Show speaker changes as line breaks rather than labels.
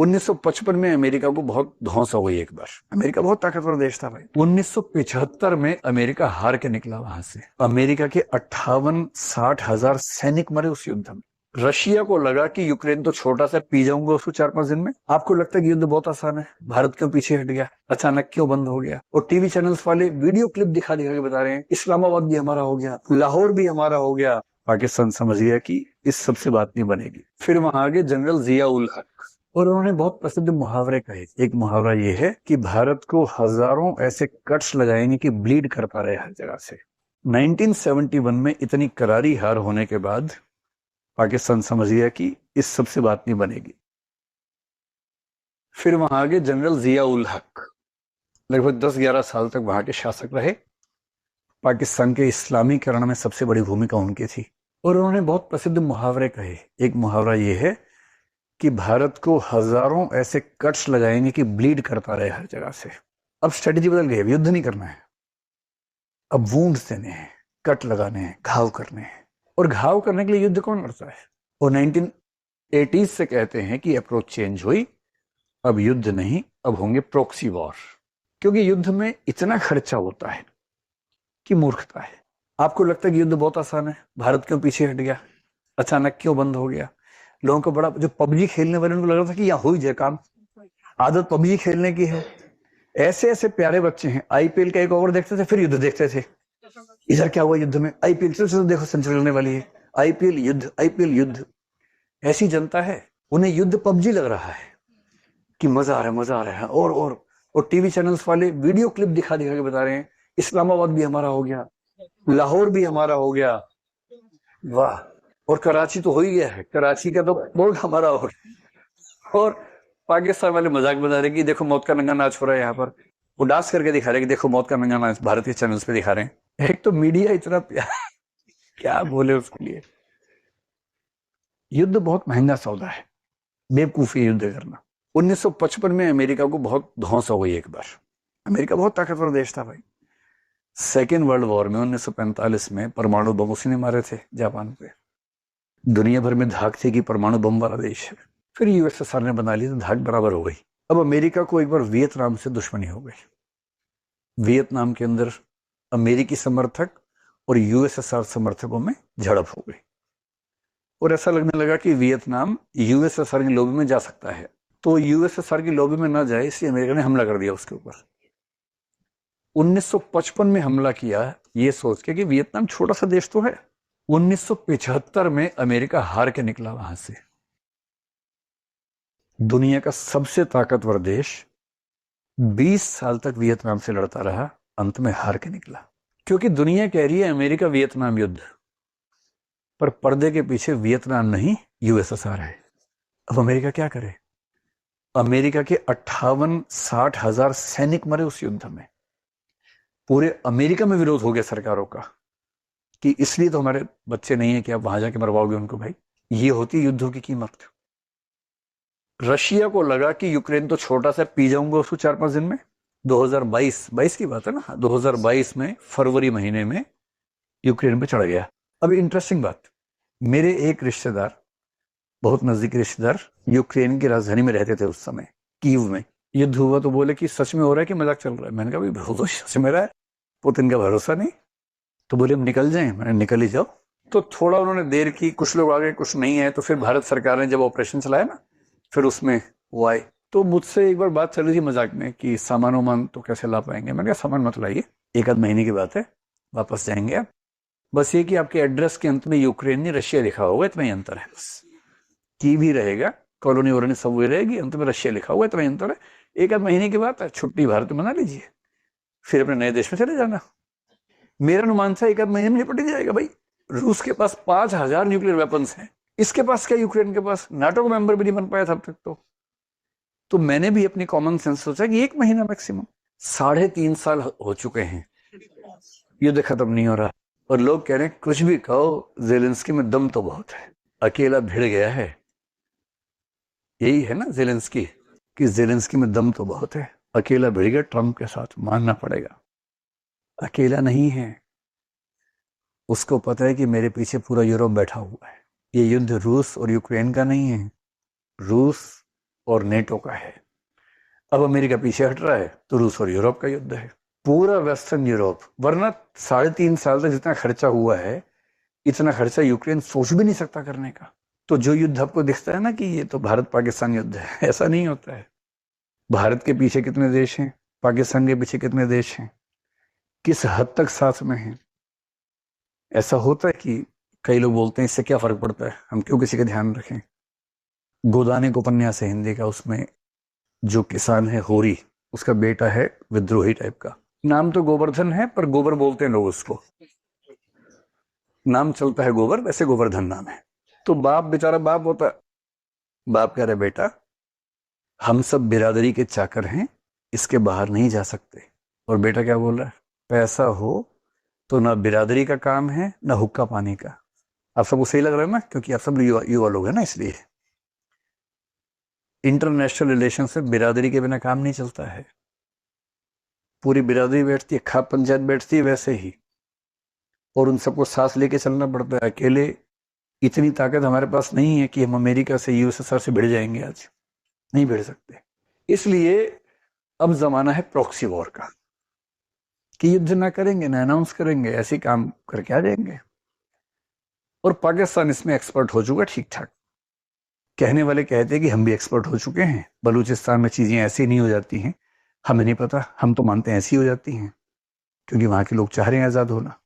1955 में अमेरिका को बहुत धौंस हो गई एक बार। अमेरिका बहुत ताकतवर देश था भाई। 1975 में अमेरिका हार के निकला वहां से। अमेरिका के 58-60 हजार सैनिक मरे उस युद्ध में। रशिया को लगा कि यूक्रेन तो छोटा सा, पी जाऊंगा उसको 4-5 दिन में। आपको लगता है कि युद्ध बहुत आसान है, भारत क्यों पीछे हट गया, अचानक क्यों बंद हो गया? और टीवी चैनल्स वाले वीडियो क्लिप दिखा दिखा के बता रहे हैं इस्लामाबाद भी हमारा हो गया, लाहौर भी हमारा हो गया। पाकिस्तान समझ गया कि इस सबसे बात नहीं बनेगी। फिर वहां आगे जनरल जिया उल हक, और उन्होंने बहुत प्रसिद्ध मुहावरे कहे। एक मुहावरा ये है कि भारत को हजारों ऐसे कट्स लगाएंगे कि ब्लीड कर पा रहे हर जगह से। 1971 में इतनी करारी हार होने के बाद पाकिस्तान समझ गया कि इस सबसे बात नहीं बनेगी। फिर वहां आगे जनरल जिया उल हक, लगभग 10-11 साल तक वहां के शासक रहे। पाकिस्तान के इस्लामीकरण में सबसे बड़ी भूमिका उनकी थी, और उन्होंने बहुत प्रसिद्ध मुहावरे कहे। एक मुहावरा ये है कि भारत को हजारों ऐसे कट्स लगाएंगे कि ब्लीड करता रहे हर जगह से। अब स्ट्रेटेजी बदल गई, अब युद्ध नहीं करना है, अब वूंड्स देने हैं, कट लगाने हैं, घाव करने हैं। और घाव करने के लिए युद्ध कौन लड़ता है? और 1980s से कहते हैं कि अप्रोच चेंज हुई, अब युद्ध नहीं, अब होंगे प्रॉक्सी वॉर। क्योंकि युद्ध में इतना खर्चा होता है कि मूर्खता है। आपको लगता है कि युद्ध बहुत आसान है, भारत क्यों पीछे हट गया, अचानक क्यों बंद हो गया? लोगों को बड़ा, जो पबजी खेलने वाले उनको लग रहा था कि यहाँ हो ही जाए काम, आदत पबजी खेलने की है। ऐसे ऐसे प्यारे बच्चे हैं, आईपीएल का एक ओवर देखते थे फिर युद्ध देखते थे। इधर क्या हुआ युद्ध में, आईपीएल चलो देखो सेंचुरी लगने वाली है, आईपीएल युद्ध, आईपीएल युद्ध। ऐसी जनता है, उन्हें युद्ध पबजी लग रहा है कि मजा आ रहा है, मजा आ रहा है। और टीवी चैनल्स वाले वीडियो क्लिप दिखा दिखा के बता रहे हैं इस्लामाबाद भी हमारा हो गया, लाहौर भी हमारा हो गया। वाह। और कराची तो हो ही गया है, कराची का तो बोर्ड हमारा हो गया। और पाकिस्तान वाले मजाक बना रहे कि देखो मौत का नंगा नाच हो रहा है यहाँ पर, वो डांस करके दिखा रहे कि देखो मौत का नंगा नाच, भारत के चैनल्स पे दिखा रहे हैं। एक तो मीडिया इतना क्या बोले उसके लिए। युद्ध बहुत महंगा सौदा है, बेवकूफी युद्ध करना। 1955 में अमेरिका को बहुत धौंस हो गई एक बार। अमेरिका बहुत ताकतवर देश था भाई। सेकेंड वर्ल्ड वॉर में 1945 में परमाणु बम उसी ने मारे थे जापान पे। दुनिया भर में धाक थी कि परमाणु बम वाला देश है। फिर यूएसएसआर ने बना ली तो धाक बराबर हो गई। अब अमेरिका को एक बार वियतनाम से दुश्मनी हो गई। वियतनाम के अंदर अमेरिकी समर्थक और यूएसएसआर समर्थकों में झड़प हो गई, और ऐसा लगने लगा कि वियतनाम यूएसएसआर की लॉबी में जा सकता है। तो यूएसएसआर की लॉबी में ना जाए इसलिए अमेरिका ने हमला कर दिया उसके ऊपर। 1955 में हमला किया ये सोच के कि वियतनाम छोटा सा देश तो है। 1975 में अमेरिका हार के निकला वहां से। दुनिया का सबसे ताकतवर देश 20 साल तक वियतनाम से लड़ता रहा, अंत में हार के निकला। क्योंकि दुनिया कह रही है अमेरिका वियतनाम युद्ध, पर पर्दे के पीछे वियतनाम नहीं यूएसएसआर है। अब अमेरिका क्या करे? अमेरिका के 58-60 हजार सैनिक मरे उस युद्ध में। पूरे अमेरिका में विरोध हो गया सरकारों का कि इसलिए तो हमारे बच्चे नहीं है कि आप वहां जाके मरवाओगे उनको। भाई ये होती है युद्धों की कीमत। रशिया को लगा कि यूक्रेन तो छोटा सा, पी जाऊंगा उसको 4-5 दिन में। 2022 की बात है ना, 2022 में फरवरी महीने में यूक्रेन पे चढ़ गया। अब इंटरेस्टिंग बात, मेरे एक रिश्तेदार, बहुत नजदीकी रिश्तेदार, यूक्रेन की राजधानी में रहते थे उस समय, कीव में। युद्ध हुआ तो बोले कि सच में हो रहा है कि मजाक चल रहा है? मैंने कहा भाई तो सच में रहा है, पुतिन का भरोसा नहीं। तो बोले हम निकल जाएं। मैंने निकल ही जाओ। तो थोड़ा उन्होंने देर की, कुछ लोग आ गए कुछ नहीं है। तो फिर भारत सरकार ने जब ऑपरेशन चलाया ना, फिर उसमें वो आए। तो मुझसे एक बार बात चल रही थी मजाक में कि सामान वामान तो कैसे ला पाएंगे। मैंने कहा सामान मत लाइए, 1-आध महीने की बात है, वापस जाएंगे आप। बस ये कि आपके एड्रेस के अंत में यूक्रेन नहीं रशिया लिखा होगा, इतना ही अंतर है। बस की भी रहेगा, कॉलोनी वॉलोनी सब वही रहेगी, अंत में रशिया लिखा होगा, इतना ही अंतर है। 1-आध महीने की बात है, छुट्टी भारत में मना लीजिए, फिर अपने नए देश में चले जाना। मेरा अनुमान था 1-आध महीने में निपट ही जाएगा। भाई रूस के पास 5000 न्यूक्लियर वेपन्स हैं, इसके पास क्या, यूक्रेन के पास? नाटो का मेंबर भी नहीं बन पाया था अब तक। तो मैंने भी अपनी कॉमन सेंस सोचा कि 1 महीना मैक्सिमम। 3.5 साल हो चुके हैं, युद्ध खत्म नहीं हो रहा, और लोग कह रहे हैं कुछ भी कहो ज़ेलेंस्की में दम तो बहुत है, अकेला भिड़ गया है। यही है ना ज़ेलेंस्की, कि ज़ेलेंस्की में दम तो बहुत है, अकेला भिड़ गया ट्रंप के साथ, मानना पड़ेगा। अकेला नहीं है, उसको पता है कि मेरे पीछे पूरा यूरोप बैठा हुआ है। ये युद्ध रूस और यूक्रेन का नहीं है। रूस और नेटो का है। अब अमेरिका पीछे हट रहा है तो रूस और यूरोप का युद्ध है, पूरा वेस्टर्न यूरोप। वरना 3.5 साल तक जितना खर्चा हुआ है, इतना खर्चा यूक्रेन सोच भी नहीं सकता करने का। तो जो युद्ध आपको दिखता है ना कि ये तो भारत पाकिस्तान युद्ध है, ऐसा नहीं होता है। भारत के पीछे कितने देश हैं, पाकिस्तान के पीछे कितने देश हैं, किस हद तक साथ में हैं। ऐसा होता है कि कई लोग बोलते हैं इससे क्या फर्क पड़ता है, हम क्यों किसी का ध्यान रखें। गोदाने को उपन्यास है हिंदी का, उसमें जो किसान है होरी, उसका बेटा है विद्रोही टाइप का। नाम तो गोवर्धन है पर गोबर बोलते हैं लोग उसको, नाम चलता है गोबर, वैसे गोवर्धन नाम है। तो बाप बेचारा बाप होता है, बाप कह रहे बेटा हम सब बिरादरी के चाकर हैं, इसके बाहर नहीं जा सकते। और बेटा क्या बोल रहा है, पैसा हो तो ना बिरादरी का काम है ना हुक्का पानी का। आप सबको सही लग रहा है ना, क्योंकि आप सब युवा लोग हैं ना, इसलिए। इंटरनेशनल रिलेशन से बिरादरी के बिना काम नहीं चलता है। पूरी बिरादरी बैठती है, खाप पंचायत बैठती है वैसे ही, और उन सबको सांस लेके चलना पड़ता है। अकेले इतनी ताकत हमारे पास नहीं है कि हम अमेरिका से यूएसएसआर से भिड़ जाएंगे, आज नहीं भिड़ सकते। इसलिए अब जमाना है प्रॉक्सी वॉर का, कि युद्ध ना करेंगे ना अनाउंस करेंगे, ऐसे काम करके आ जाएंगे। और पाकिस्तान इसमें एक्सपर्ट हो चुका ठीक ठाक। कहने वाले कहते हैं कि हम भी एक्सपर्ट हो चुके हैं, बलूचिस्तान में चीजें ऐसी नहीं हो जाती हैं। हमें नहीं पता, हम तो मानते हैं ऐसी हो जाती हैं, क्योंकि वहां के लोग चाह रहे हैं आजाद होना।